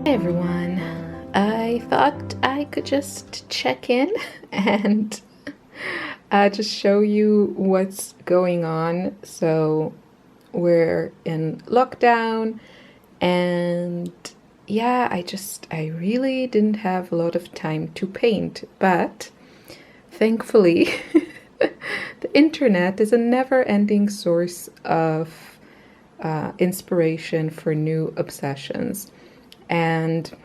Hey everyone, I thought I could just check in and just show you what's going on. So we're in lockdown and yeah, I really didn't have a lot of time to paint, but thankfully the internet is a never-ending source of inspiration for new obsessions. And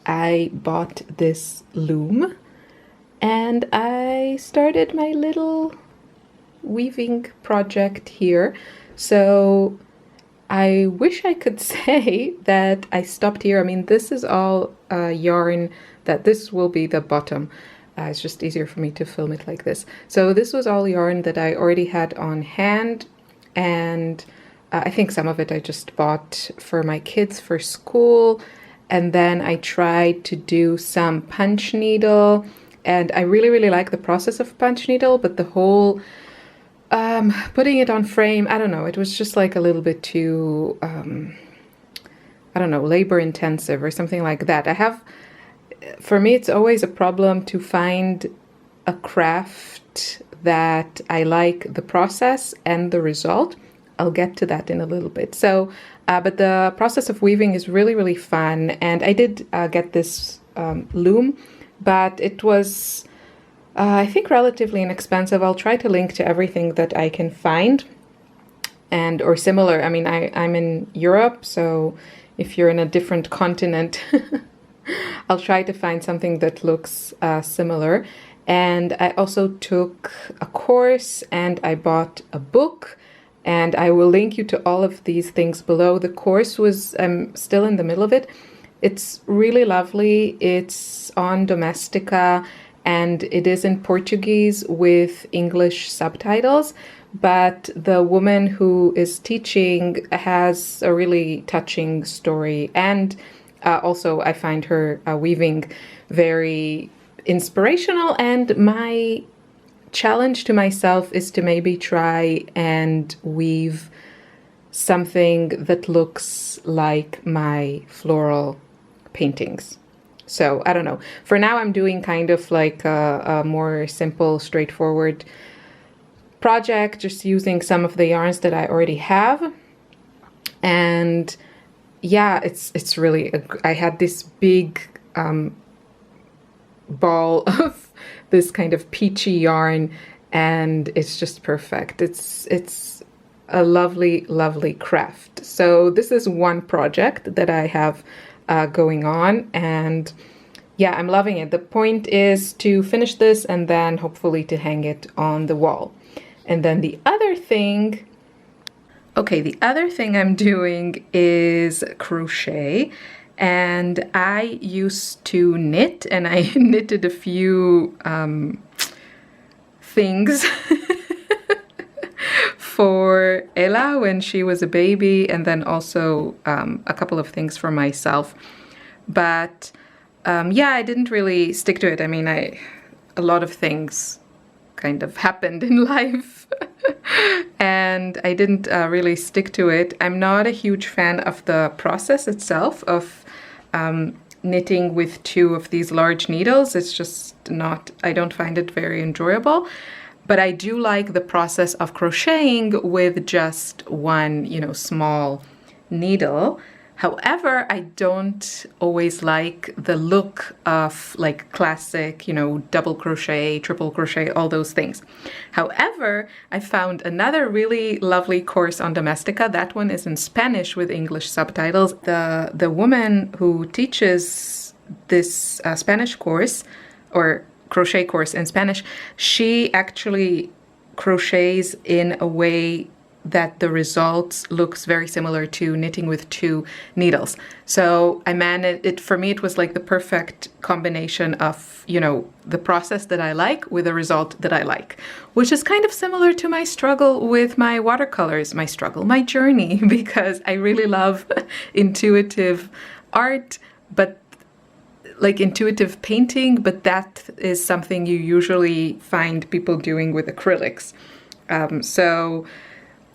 I bought this loom and I started my little weaving project here. So I wish I could say that I stopped here. I mean, this is all yarn that this will be the bottom. It's just easier for me to film it like this. So this was all yarn that I already had on hand, and I think some of it I just bought for my kids for school, and then I tried to do some punch needle, and I really like the process of punch needle, but the whole putting it on frame, I don't know, it was just like a little bit too, I don't know, labor intensive or something like that. For me, it's always a problem to find a craft that I like the process and the result. I'll get to that in a little bit. So, but the process of weaving is really fun. And I did get this loom, but it was, I think, relatively inexpensive. I'll try to link to everything that I can find or similar. I mean, I'm in Europe, so if you're in a different continent, I'll try to find something that looks similar. And I also took a course and I bought a book. And I will link you to all of these things below. The course was, I'm still in the middle of it. It's really lovely. It's on Domestika and it is in Portuguese with English subtitles. But the woman who is teaching has a really touching story. And also I find her weaving very inspirational, and my challenge to myself is to maybe try and weave something that looks like my floral paintings. So I don't know. For now, I'm doing kind of like a more simple, straightforward project, just using some of the yarns that I already have. And yeah, it's really, I had this big ball of this kind of peachy yarn, and it's just perfect. It's a lovely craft. So this is one project that I have going on, and yeah, I'm loving it. The point is to finish this and then hopefully to hang it on the wall. And then the other thing I'm doing is crochet. And I used to knit, and I knitted a few things for Ella when she was a baby, and then also a couple of things for myself. But yeah, I didn't really stick to it. I mean, a lot of things kind of happened in life and I didn't really stick to it. I'm not a huge fan of the process itself of knitting with two of these large needles. It's just not, I don't find it very enjoyable. But I do like the process of crocheting with just one, small needle. However, I don't always like the look of like classic, double crochet, triple crochet, all those things. However, I found another really lovely course on Domestika. That one is in Spanish with English subtitles. The woman who teaches this Spanish course, or crochet course in Spanish, she actually crochets in a way that the result looks very similar to knitting with two needles. So I managed it. For me, it was like the perfect combination of, the process that I like with a result that I like, which is kind of similar to my struggle with my watercolors, my journey, because I really love intuitive art, but like intuitive painting, but that is something you usually find people doing with acrylics.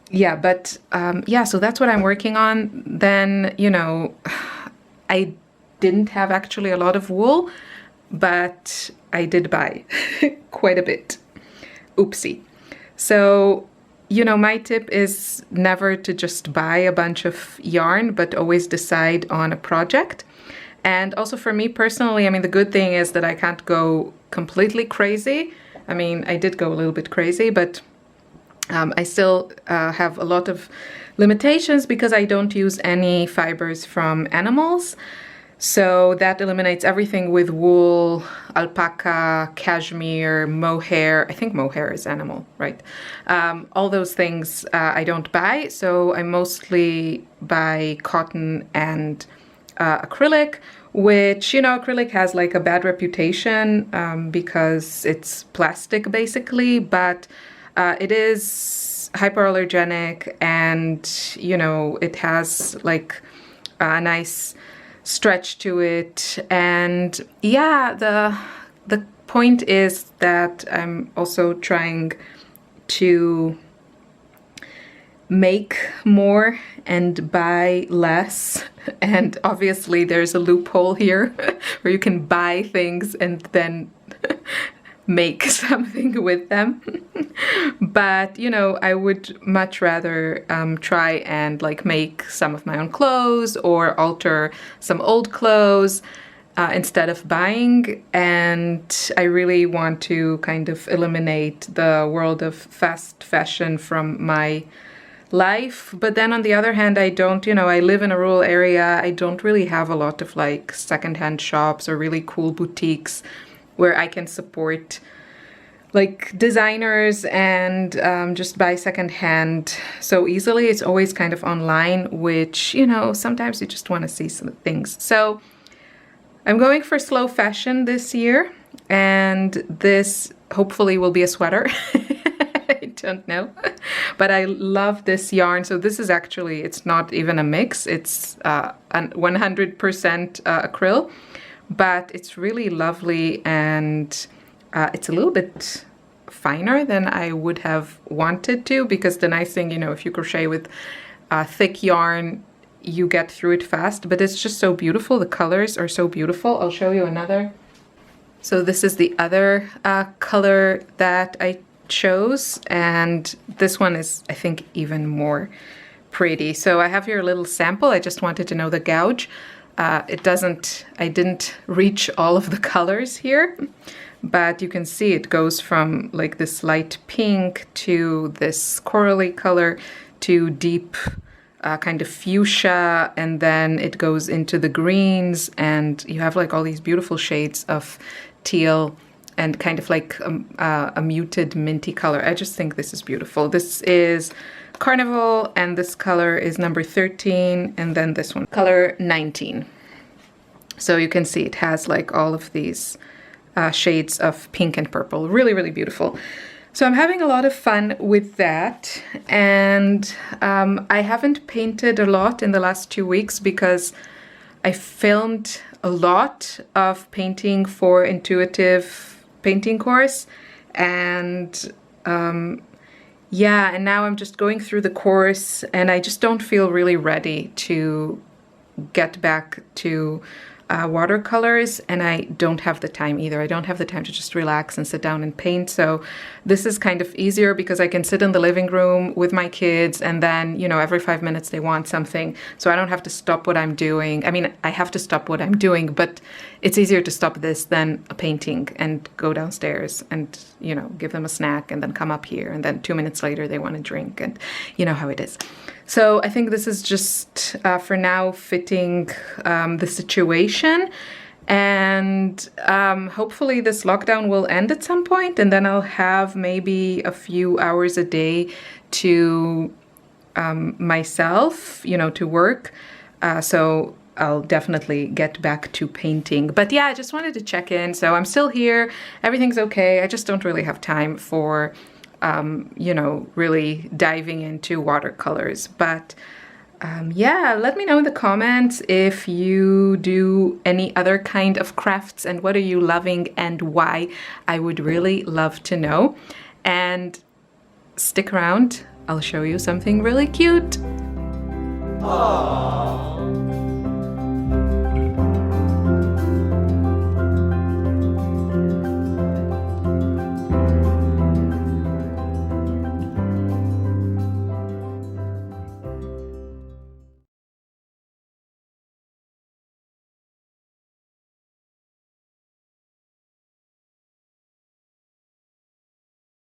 Yeah, so that's what I'm working on. Then, I didn't have actually a lot of wool, but I did buy quite a bit. Oopsie. So, you know, my tip is never to just buy a bunch of yarn, but always decide on a project. And also for me personally, I mean, the good thing is that I can't go completely crazy. I mean, I did go a little bit crazy, but I still have a lot of limitations because I don't use any fibers from animals. So that eliminates everything with wool, alpaca, cashmere, mohair. I think mohair is animal, right? All those things I don't buy. So I mostly buy cotton and acrylic, which, you know, acrylic has like a bad reputation because it's plastic basically, but it is hypoallergenic, and, you know, it has like a nice stretch to it. And yeah, the point is that I'm also trying to make more and buy less. And obviously there's a loophole here where you can buy things and then make something with them. But, you know, I would much rather try and like make some of my own clothes or alter some old clothes instead of buying. And I really want to kind of eliminate the world of fast fashion from my life. But then on the other hand, I don't, you know, I live in a rural area. I don't really have a lot of like secondhand shops or really cool boutiques where I can support like designers and just buy secondhand so easily. It's always kind of online, which, you know, sometimes you just want to see some things. So I'm going for slow fashion this year, and this hopefully will be a sweater. I don't know, but I love this yarn. So this is actually, it's not even a mix. It's 100% acrylic, but it's really lovely, and it's a little bit finer than I would have wanted to, because the nice thing, you know, if you crochet with thick yarn, you get through it fast, but it's just so beautiful. The colors are so beautiful. I'll show you another. So this is the other color that I chose, and this one is, I think, even more pretty. So I have here a little sample. I just wanted to know the gauge. I didn't reach all of the colors here, but you can see it goes from like this light pink to this corally color to deep kind of fuchsia, and then it goes into the greens, and you have like all these beautiful shades of teal and kind of like a muted minty color. I just think this is beautiful. This is Carnival, and this color is number 13, and then this one, color 19. So you can see it has like all of these shades of pink and purple. Really, really beautiful. So I'm having a lot of fun with that, and I haven't painted a lot in the last 2 weeks because I filmed a lot of painting for intuitive painting course, and yeah, and now I'm just going through the course, and I just don't feel really ready to get back to watercolors, and I don't have the time either. I don't have the time to just relax and sit down and paint. So this is kind of easier because I can sit in the living room with my kids, and then, you know, every 5 minutes they want something. So I don't have to stop what I'm doing. I mean, I have to stop what I'm doing, but it's easier to stop this than a painting and go downstairs and, you know, give them a snack and then come up here, and then 2 minutes later they want a drink, and you know how it is. So I think this is just, for now, fitting the situation. And hopefully this lockdown will end at some point, and then I'll have maybe a few hours a day to myself, you know, to work. So I'll definitely get back to painting. But yeah, I just wanted to check in. So I'm still here. Everything's okay. I just don't really have time for you know, really diving into watercolors. But yeah, let me know in the comments if you do any other kind of crafts, and what are you loving and why. I would really love to know. And stick around, I'll show you something really cute. Aww.